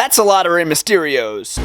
That's a lot of Rey Mysterios.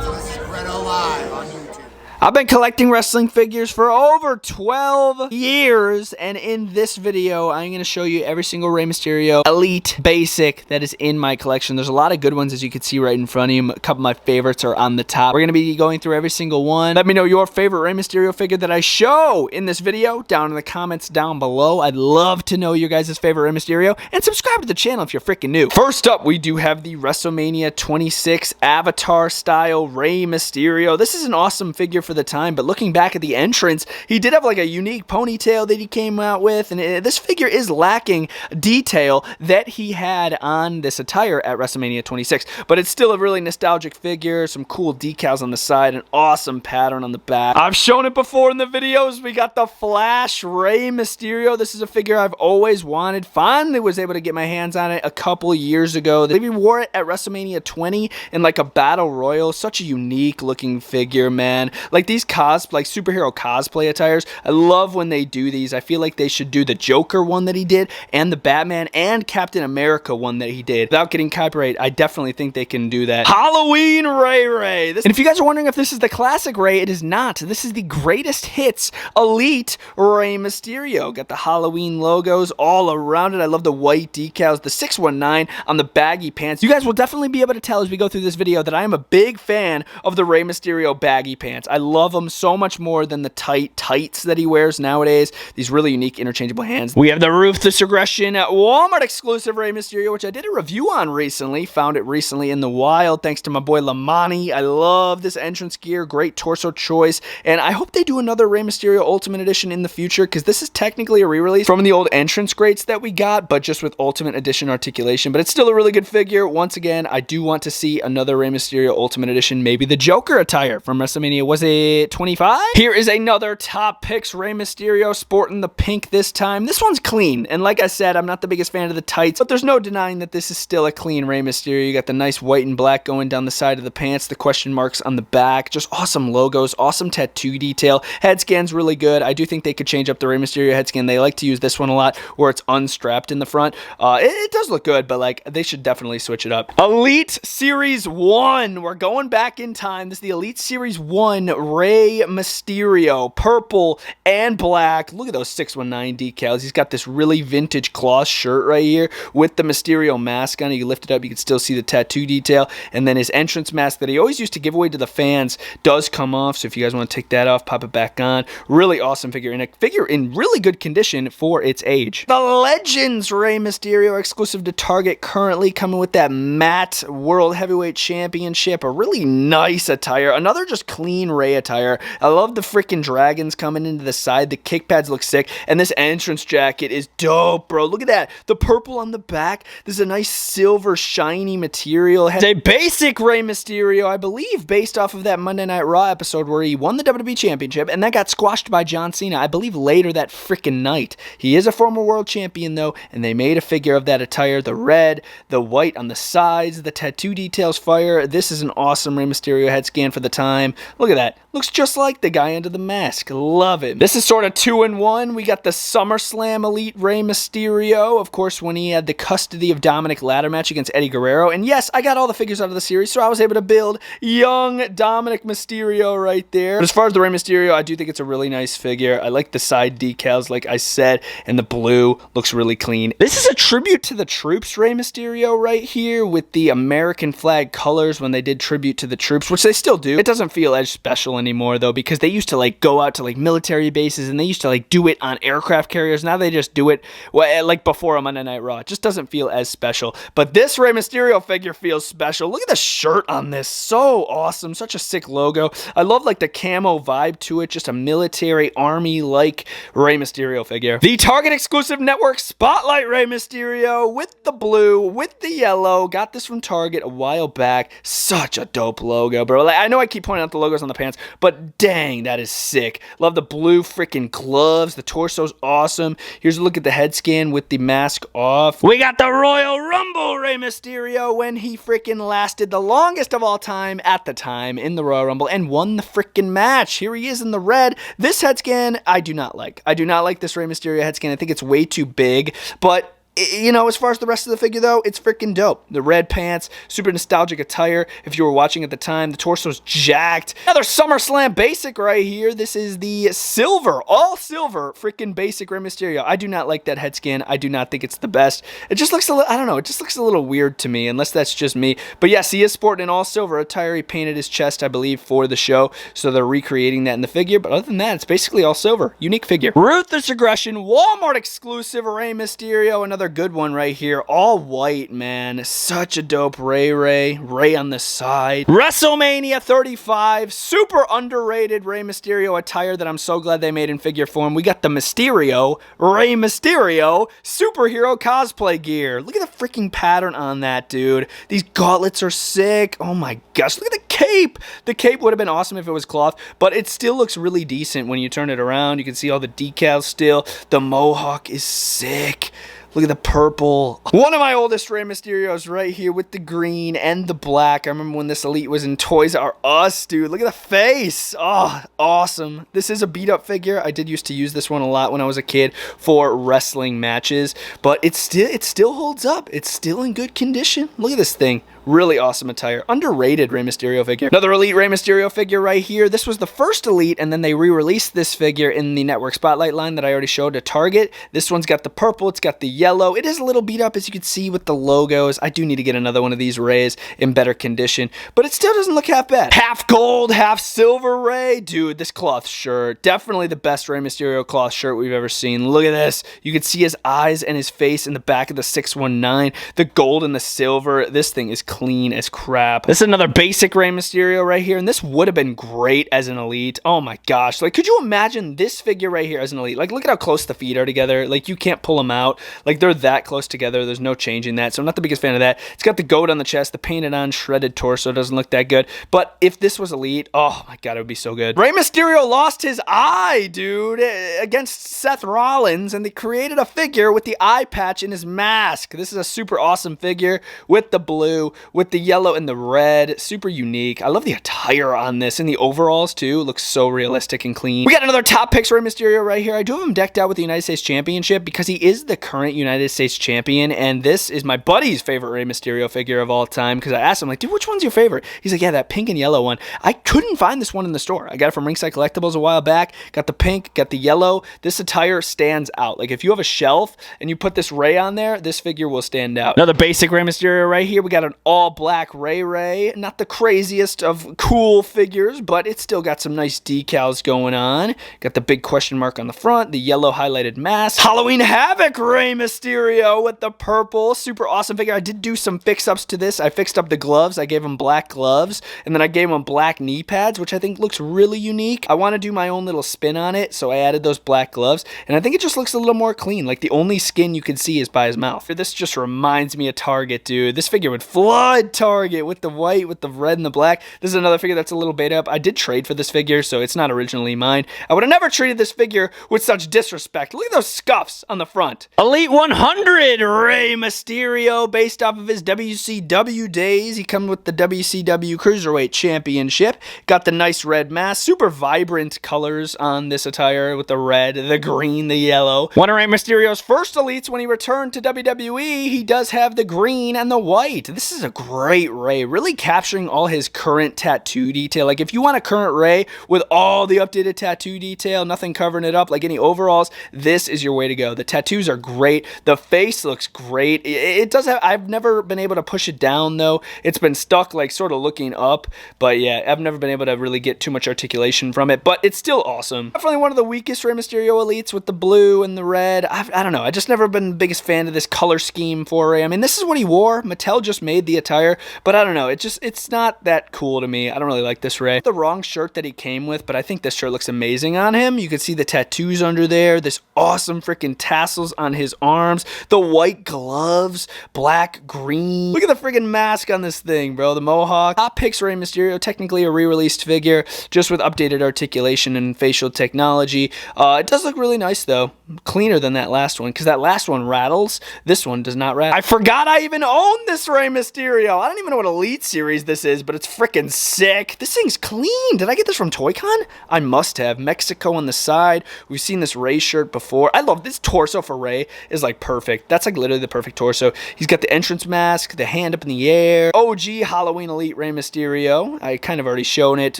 This is Bretto live on YouTube. I've been collecting wrestling figures for over 12 years, and in this video, I'm going to show you every single Rey Mysterio Elite Basic that is in my collection. There's a lot of good ones, as you can see right in front of you. A couple of my favorites are on the top. We're going to be going through every single one. Let me know your favorite Rey Mysterio figure that I show in this video down in the comments down below. I'd love to know your guys' favorite Rey Mysterio, and subscribe to the channel if you're freaking new. First up, we do have the WrestleMania 26 Avatar style Rey Mysterio. This is an awesome figure for the time, but looking back at the entrance, he did have like a unique ponytail that he came out with, and this figure is lacking detail that he had on this attire at WrestleMania 26, but it's still a really nostalgic figure, some cool decals on the side, an awesome pattern on the back. I've shown it before in the videos. We got the Flash Rey Mysterio. This is a figure I've always wanted. Finally was able to get my hands on it a couple years ago. They even wore it at WrestleMania 20 in like a battle royal. Such a unique looking figure, man. Like these superhero cosplay attires, I love when they do these. I feel like they should do the Joker one that he did, and the Batman and Captain America one that he did. Without getting copyright, I definitely think they can do that. Halloween Ray. And if you guys are wondering if this is the classic Rey, it is not. This is the greatest hits Elite Rey Mysterio. Got the Halloween logos all around it. I love the white decals, the 619 on the baggy pants. You guys will definitely be able to tell as we go through this video that I am a big fan of the Rey Mysterio baggy pants. I love them so much more than the tights that he wears nowadays. These really unique interchangeable hands. We have the Ruthless Aggression Walmart exclusive Rey Mysterio, which I did a review on recently. Found it recently in the wild thanks to my boy Lamani. I love this entrance gear. Great torso choice. And I hope they do another Rey Mysterio Ultimate Edition in the future, because this is technically a re-release from the old entrance greats that we got, but just with Ultimate Edition articulation. But it's still a really good figure. Once again, I do want to see another Rey Mysterio Ultimate Edition. Maybe the Joker attire from WrestleMania. Was it 25? Here is another Top Picks Rey Mysterio, sporting the pink this time. This one's clean, and like I said, I'm not the biggest fan of the tights, but there's no denying that this is still a clean Rey Mysterio. You got the nice white and black going down the side of the pants, the question marks on the back, just awesome logos, awesome tattoo detail. Head scan's really good. I do think they could change up the Rey Mysterio head scan. They like to use this one a lot, where it's unstrapped in the front. It does look good, but like they should definitely switch it up. Elite Series 1. We're going back in time. This is the Elite Series 1 Rey Mysterio, purple and black. Look at those 619 decals. He's got this really vintage cloth shirt right here with the Mysterio mask on it. You lift it up, you can still see the tattoo detail, and then his entrance mask that he always used to give away to the fans does come off, so if you guys want to take that off, pop it back on. Really awesome figure, and a figure in really good condition for its age. The Legends Rey Mysterio, exclusive to Target, currently coming with that matte World Heavyweight Championship. A really nice attire. Another just clean Rey attire. I love the freaking dragons coming into the side. The kick pads look sick, and this entrance jacket is dope, bro. Look at that. The purple on the back. This is a nice silver shiny material. It's a basic Rey Mysterio, I believe, based off of that Monday Night Raw episode where he won the WWE Championship, and that got squashed by John Cena, I believe, later that freaking night. He is a former world champion, though, and they made a figure of that attire. The red, the white on the sides, the tattoo details fire. This is an awesome Rey Mysterio head scan for the time. Look at that. Looks just like the guy under the mask. Love it. This is sort of 2-in-1. We got the SummerSlam Elite Rey Mysterio, of course, when he had the custody of Dominic ladder match against Eddie Guerrero. And yes, I got all the figures out of the series, so I was able to build young Dominic Mysterio right there. But as far as the Rey Mysterio, I do think it's a really nice figure. I like the side decals, like I said, and the blue looks really clean. This is a tribute to the Troops Rey Mysterio right here, with the American flag colors when they did tribute to the Troops, which they still do. It doesn't feel as special anymore, though, because they used to like go out to like military bases, and they used to like do it on aircraft carriers. Now they just do it like before a Monday Night Raw. It just doesn't feel as special. But this Rey Mysterio figure feels special. Look at the shirt on this. So awesome. Such a sick logo. I love like the camo vibe to it. Just a military army-like Rey Mysterio figure. The Target exclusive network Spotlight Rey Mysterio with the blue, with the yellow. Got this from Target a while back. Such a dope logo, bro. Like, I know I keep pointing out the logos on the pants, but dang, that is sick. Love the blue freaking gloves. The torso's awesome. Here's a look at the head scan with the mask off. We got the Royal Rumble Rey Mysterio when he freaking lasted the longest of all time at the time in the Royal Rumble and won the freaking match. Here he is in the red. This head scan, I do not like. I do not like this Rey Mysterio head scan. I think it's way too big, but you know, as far as the rest of the figure, though, it's freaking dope. The red pants, super nostalgic attire. If you were watching at the time, the torso's jacked. Another SummerSlam basic right here. This is the silver, all silver, freaking basic Rey Mysterio. I do not like that head scan. I do not think it's the best. It just looks a little, I don't know, it just looks a little weird to me, unless that's just me. But yes, he is sporting an all silver attire. He painted his chest, I believe, for the show, so they're recreating that in the figure. But other than that, it's basically all silver. Unique figure. Ruthless Aggression, Walmart exclusive Rey Mysterio. Another good one right here, all white, man. Such a dope Rey on the side. WrestleMania 35, super underrated Rey Mysterio attire that I'm so glad they made in figure form. We got the Mysterio, Rey Mysterio superhero cosplay gear. Look at the freaking pattern on that, dude. These gauntlets are sick. Oh my gosh, look at the cape. The cape would have been awesome if it was cloth, but it still looks really decent when you turn it around. You can see all the decals still. The mohawk is sick. Look at the purple. One of my oldest Rey Mysterios right here with the green and the black. I remember when this Elite was in Toys R Us, dude. Look at the face. Oh, awesome. This is a beat-up figure. I did used to use this one a lot when I was a kid for wrestling matches, but it still holds up. It's still in good condition. Look at this thing. Really awesome attire. Underrated Rey Mysterio figure. Another Elite Rey Mysterio figure right here. This was the first Elite, and then they re-released this figure in the Network Spotlight line that I already showed at Target. This one's got the purple. It's got the yellow. It is a little beat up, as you can see, with the logos. I do need to get another one of these Reys in better condition, but it still doesn't look half bad. Half gold, half silver Rey. Dude, this cloth shirt. Definitely the best Rey Mysterio cloth shirt we've ever seen. Look at this. You can see his eyes and his face in the back of the 619. The gold and the silver. This thing is clean as crap. This is another basic Rey Mysterio right here, and this would have been great as an Elite. Oh my gosh. Like, could you imagine this figure right here as an Elite? Like, look at how close the feet are together. Like, you can't pull them out. Like, they're that close together. There's no changing that, so I'm not the biggest fan of that. It's got the goat on the chest, the painted on shredded torso. Doesn't look that good, but if this was Elite, oh my god, it would be so good. Rey Mysterio lost his eye, dude, against Seth Rollins, and they created a figure with the eye patch in his mask. This is a super awesome figure with the blue, with the yellow and the red. Super unique. I love the attire on this, and the overalls too. It looks so realistic and clean. We got another top picks Rey Mysterio right here. I do have him decked out with the United States Championship because he is the current United States Champion, and this is my buddy's favorite Rey Mysterio figure of all time, because I asked him, like, dude, which one's your favorite? He's like, yeah, that pink and yellow one. I couldn't find this one in the store. I got it from Ringside Collectibles a while back. Got the pink, got the yellow. This attire stands out. Like, if you have a shelf and you put this Rey on there, this figure will stand out. Another basic Rey Mysterio right here. We got an all black Rey. Not the craziest of cool figures, but it's still got some nice decals going on. Got the big question mark on the front, the yellow highlighted mask. Halloween Havoc Rey Mysterio with the purple. Super awesome figure. I did do some fix-ups to this. I fixed up the gloves. I gave him black gloves, and then I gave him black knee pads, which I think looks really unique. I want to do my own little spin on it, so I added those black gloves, and I think it just looks a little more clean. Like, the only skin you can see is by his mouth. This just reminds me of Target, dude. This figure would flood Target with the white, with the red and the black. This is another figure that's a little beta up. I did trade for this figure, so it's not originally mine. I would have never treated this figure with such disrespect. Look at those scuffs on the front. Elite 100 Rey Mysterio, based off of his WCW days. He comes with the WCW Cruiserweight Championship. Got the nice red mask. Super vibrant colors on this attire with the red, the green, the yellow. One of Rey Mysterio's first Elites when he returned to WWE, he does have the green and the white. This is a great Rey. Really capturing all his current tattoo detail. Like, if you want a current Rey with all the updated tattoo detail, nothing covering it up, like any overalls, this is your way to go. The tattoos are great. The face looks great. It does have, I've never been able to push it down though. It's been stuck like sort of looking up, but yeah, I've never been able to really get too much articulation from it, but it's still awesome. Definitely one of the weakest Rey Mysterio Elites with the blue and the red. I don't know. I just never been the biggest fan of this color scheme for Rey. I mean, this is what he wore. Mattel just made the the attire, but I don't know. It's not that cool to me. I don't really like this Rey. The wrong shirt that he came with, but I think this shirt looks amazing on him. You can see the tattoos under there, this awesome freaking tassels on his arms, the white gloves, black, green. Look at the freaking mask on this thing, bro. The mohawk. Top picks Rey Mysterio, technically a re-released figure, just with updated articulation and facial technology. It does look really nice though. Cleaner than that last one, because that last one rattles. This one does not rattle. I forgot I even own this Rey Mysterio. I don't even know what Elite Series this is, but it's freaking sick. This thing's clean. Did I get this from Toy-Con? I must have. Mexico on the side. We've seen this Rey shirt before. I love this torso for Rey is like perfect. That's like literally the perfect torso. He's got the entrance mask, the hand up in the air. OG Halloween Elite Rey Mysterio. I kind of already shown it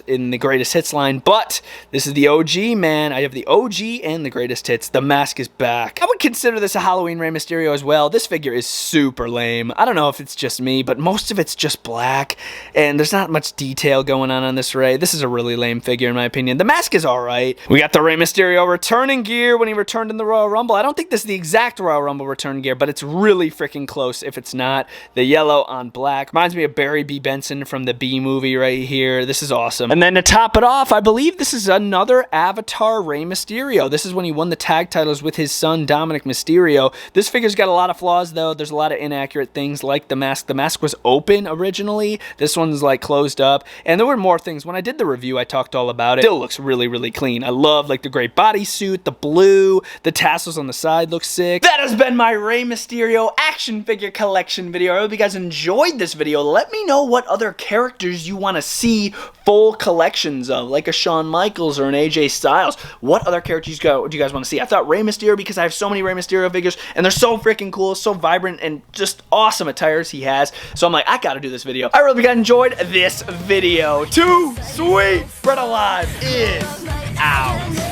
in the greatest hits line, but this is the OG, man. I have the OG and the greatest hits. The mask is back. I would consider this a Halloween Rey Mysterio as well. This figure is super lame. I don't know if it's just me, but most of it's just black, and there's not much detail going on this Rey. This is a really lame figure in my opinion. The mask is alright. We got the Rey Mysterio returning gear when he returned in the Royal Rumble. I don't think this is the exact Royal Rumble return gear, but it's really freaking close if it's not. The yellow on black. Reminds me of Barry B. Benson from the B movie right here. This is awesome. And then to top it off, I believe this is another Avatar Rey Mysterio. This is when he won the tag titles with his son Dominic Mysterio. This figure's got a lot of flaws though. There's a lot of inaccurate things like the mask. The mask was open originally. This one's like closed up. And there were more things. When I did the review, I talked all about it. Still looks really, really clean. I love like the gray bodysuit, the blue, the tassels on the side look sick. That has been my Rey Mysterio action figure collection video. I hope you guys enjoyed this video. Let me know what other characters you want to see full collections of, like a Shawn Michaels or an AJ Styles. What other characters do you guys want to see? I thought Rey Mysterio, because I have so many Rey Mysterio figures, and they're so freaking cool, so vibrant, and just awesome attires he has. So I'm like, I gotta do this video. I really enjoyed this video. Too sweet. Bretto Live is out.